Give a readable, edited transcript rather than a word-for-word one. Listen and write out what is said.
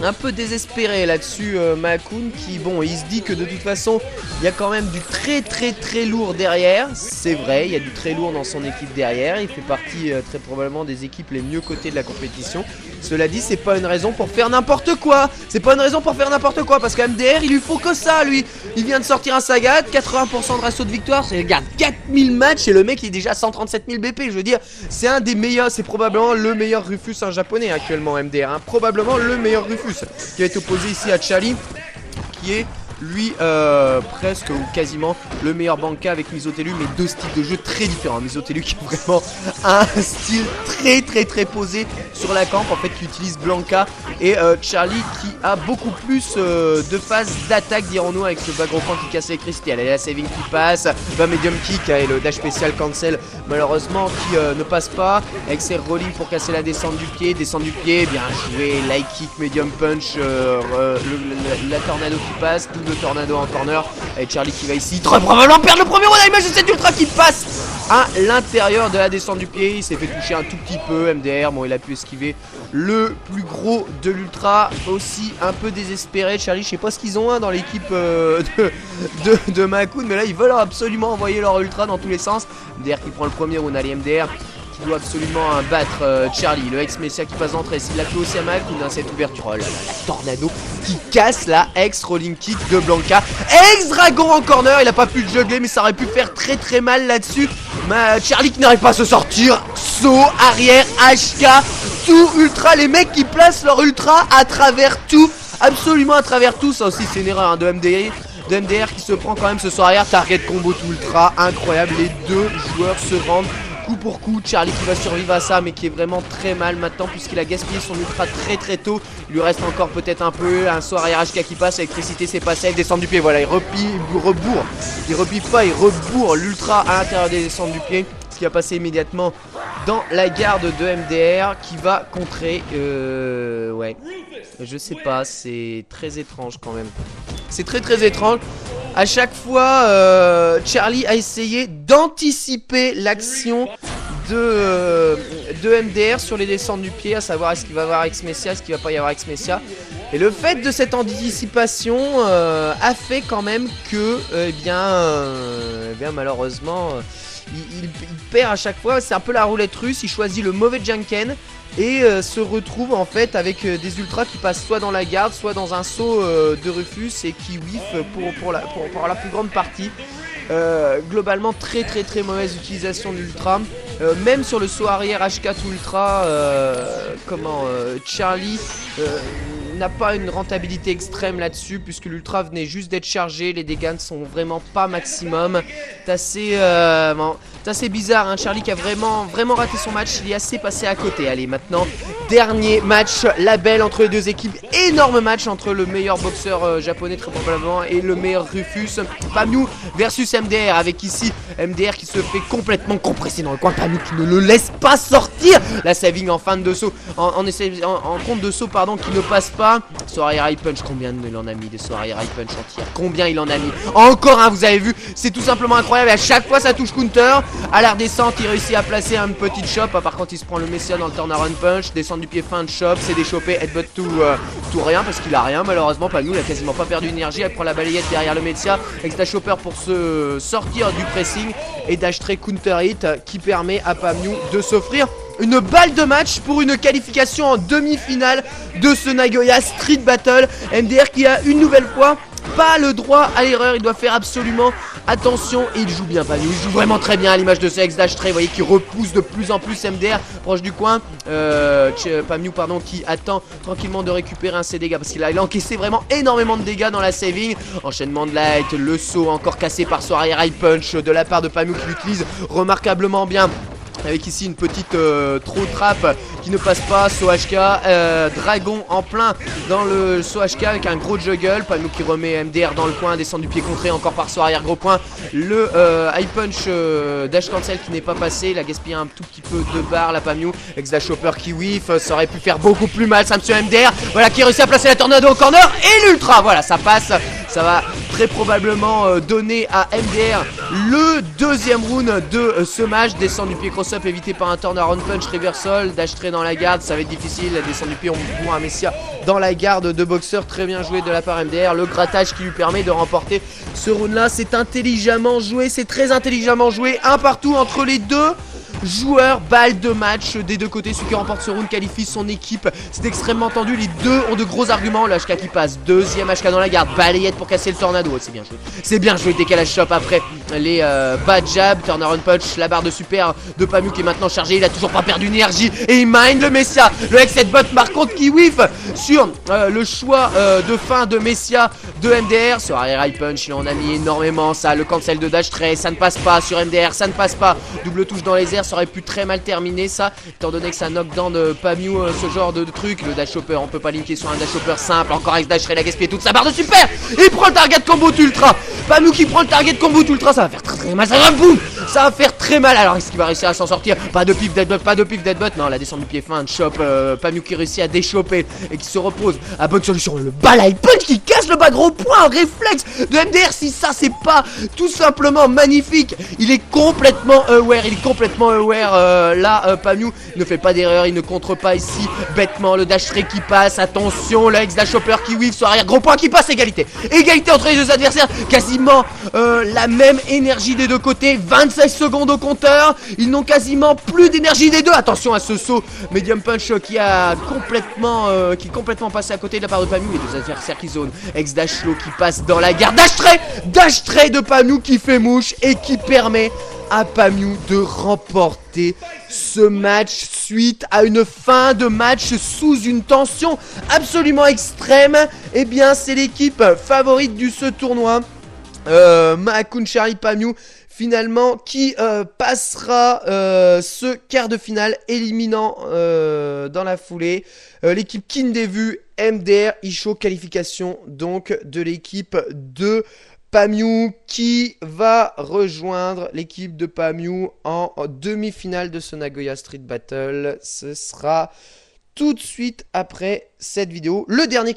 un peu désespéré là-dessus, Makun, qui bon, il se dit que de toute façon il y a quand même du très lourd derrière. C'est vrai, il y a du très lourd dans son équipe derrière. Il fait partie très probablement des équipes les mieux cotées de la compétition. Cela dit, c'est pas une raison pour faire n'importe quoi. C'est pas une raison pour faire n'importe quoi, parce qu'à MDR il lui faut que ça, lui. Il vient de sortir un Sagat, 80% de ratio de victoire. C'est, regarde, 4000 matchs et le mec il est déjà à 137 000 BP. Je veux dire, c'est un des meilleurs, c'est probablement le meilleur Rufus japonais actuellement MDR, hein. Probablement le meilleur Rufus, qui va être opposé ici à Charlie, qui est lui presque ou quasiment le meilleur Banka avec Misotelu, mais deux styles de jeu très différents. Misotelu qui est vraiment un style très posé sur la camp, en fait, qui utilise Blanca, et Charlie qui a beaucoup plus de phases d'attaque, dirons-nous, avec ce bas gros point qui casse l'électricité. Elle a la saving qui passe, le medium kick et le dash spécial cancel malheureusement qui ne passe pas, avec ses rolling pour casser la descente du pied, bien joué, light kick, medium punch, la tornado qui passe, double tornado en corner, et Charlie qui va ici très probablement perdre le premier round à l'image de cet ultra qui passe à l'intérieur de la descente du pied. Il s'est fait toucher un tout petit peu, MDR, bon il a pu esquiver le plus gros de l'ultra, aussi un peu désespéré. Charlie, je sais pas ce qu'ils ont dans l'équipe de Makun, mais là ils veulent absolument envoyer leur ultra dans tous les sens. MDR qui prend le premier round, allez MDR qui doit absolument battre Charlie, le ex-Messia qui passe d'entrée, s'il l'a fait aussi à Makun dans cette ouverture, oh là là, la tornado qui casse la ex-rolling kick de Blanca, ex-dragon en corner, il a pas pu le juggler mais ça aurait pu faire très mal là-dessus. Charlie qui n'arrive pas à se sortir, saut, arrière, HK, tout ultra, les mecs qui placent leur ultra à travers tout, absolument à travers tout, ça aussi c'est une erreur hein, de MDR qui se prend quand même ce saut arrière, target combo tout ultra, incroyable, les deux joueurs se rendent coup pour coup. Charlie qui va survivre à ça mais qui est vraiment très mal maintenant puisqu'il a gaspillé son ultra très tôt. Il lui reste encore peut-être un peu, un saut arrière HK qui passe, l'électricité c'est pas safe, descente du pied, voilà, il rebourre l'ultra à l'intérieur des descentes du pied, ce qui va passer immédiatement dans la garde de MDR qui va contrer, ouais, je sais pas, c'est très étrange quand même. C'est très étrange. À chaque fois, Charlie a essayé d'anticiper l'action de MDR sur les descentes du pied, à savoir est-ce qu'il va y avoir ex-Messia, est-ce qu'il va pas y avoir ex-Messia. Et le fait de cette anticipation a fait quand même que, eh bien malheureusement, il perd à chaque fois. C'est un peu la roulette russe, il choisit le mauvais Janken et se retrouve en fait avec des ultras qui passent soit dans la garde, soit dans un saut de Rufus et qui whiff pour la plus grande partie. Globalement très mauvaise utilisation de l'ultra, même sur le saut arrière H4 ultra, Charlie n'a pas une rentabilité extrême là-dessus puisque l'ultra venait juste d'être chargé, les dégâts ne sont vraiment pas maximum. C'est assez bizarre hein. Charlie qui a vraiment raté son match, il est assez passé à côté. Allez maintenant, dernier match, la belle entre les deux équipes, énorme match entre le meilleur boxeur japonais très probablement et le meilleur Rufus, Pamyu versus MDR, avec ici MDR qui se fait complètement compresser dans le coin, Pamyu qui ne le laisse pas sortir, la saving en fin de saut, en compte de saut pardon, qui ne passe pas. Saut arrière high punch, combien il en a mis des sauts arrière high punch en tir, combien il en a mis, encore un, vous avez vu, c'est tout simplement incroyable, et à chaque fois ça touche counter. À la redescente il réussit à placer un petit chop, par contre il se prend le Messia dans le turnaround punch, descend du pied fin de chop, c'est déchopé, headbutt tout rien parce qu'il a rien malheureusement. Pamyu il a quasiment pas perdu d'énergie, elle prend la balayette derrière le Messia avec dash chopper pour se sortir du pressing et dash trait counter hit qui permet à Pamyu de s'offrir une balle de match pour une qualification en demi-finale de ce Nagoya Street Battle. MDR qui a une nouvelle fois pas le droit à l'erreur, il doit faire absolument attention et il joue bien Pamyu, il joue vraiment très bien à l'image de ce X-Dash Tray, vous voyez qu'il repousse de plus en plus MDR proche du coin, Pamyu pardon qui attend tranquillement de récupérer ses dégâts parce qu'il a encaissé vraiment énormément de dégâts dans la saving, enchaînement de light, le saut encore cassé par son arrière high punch de la part de Pamyu qui l'utilise remarquablement bien. Avec ici une petite throw trap qui ne passe pas, saut HK, dragon en plein dans le saut HK avec un gros juggle, Pamyu qui remet MDR dans le coin, descend du pied contré encore par saut arrière gros point, le high punch dash cancel qui n'est pas passé, il a gaspillé un tout petit peu de barre la Pamyu, avec dash chopper qui whiff, ça aurait pu faire beaucoup plus mal, ça monsieur MDR, voilà qui réussit à placer la tornado au corner et l'ultra, voilà ça passe Ça va très probablement donner à MDR le deuxième round de ce match. Descend du pied cross-up évité par un turnaround punch reversal. Dash trait dans la garde, ça va être difficile. La descente du pied, on voit un Messia dans la garde de boxeur. Très bien joué de la part MDR. Le grattage qui lui permet de remporter ce round là. C'est intelligemment joué, c'est très intelligemment joué. Un partout entre les deux joueurs, balle de match des deux côtés. Celui qui remporte ce round qualifie son équipe. C'est extrêmement tendu, les deux ont de gros arguments. Le HK qui passe, deuxième HK dans la garde, balayette pour casser le tornado. C'est bien joué, c'est bien joué. Décalage shop après les bad jab, turnaround punch, la barre de super de Pamiou qui est maintenant chargée. Il a toujours pas perdu d'énergie et il mine le Messia. Le headset bot par contre qui whiff sur le choix de fin de Messia de MDR. Sur arrière high punch, il en a mis énormément. Ça, le cancel de dash tray, ça ne passe pas sur MDR, ça ne passe pas. Double touche dans les airs, ça aurait pu très mal terminer ça, étant donné que ça knockdown de Pamiou, ce genre de truc. Le dash hopper, on peut pas linker sur un dash hopper simple. Encore avec dash tray, la gaspillé toute sa barre de super. Il prend le target combo ultra. Pamiou qui prend le target combo ultra, ça va faire très mal, ça va boum, ça va faire très mal. Alors est-ce qu'il va réussir à s'en sortir? Pas de pif deadbutt, pas de pif deadbutt. Non, la descente du pied fin de shop, Pamiou qui réussit à déchoper et qui se repose à bonne solution. Le balai punch qui casse le bas gros point, réflexe de MDR. Si ça c'est pas tout simplement magnifique, il est complètement aware, là Pamiou ne fait pas d'erreur, il ne contre pas ici bêtement. Le dash tray qui passe, attention, le ex dash hopper qui whiff sur arrière, gros point qui passe, égalité entre les deux adversaires, quasiment la même énergie des deux côtés. 26 secondes au compteur, ils n'ont quasiment plus d'énergie des deux. Attention à ce saut medium punch qui a complètement passé à côté de la part de Pamiou. Les deux adversaires qui zone, ex dash low qui passe dans la garde, dash tray de Pamiou qui fait mouche et qui permet à Pamiou de remporter ce match suite à une fin de match sous une tension absolument extrême. Eh bien c'est l'équipe favorite de ce tournoi, Makun Charlie Pamiou finalement qui passera ce quart de finale, éliminant dans la foulée l'équipe Kindevu MDR Isho. Qualification donc de l'équipe de Pamiou qui va rejoindre l'équipe de Pamiou en demi-finale de ce Nagoya Street Battle. Ce sera tout de suite après cette vidéo. Le dernier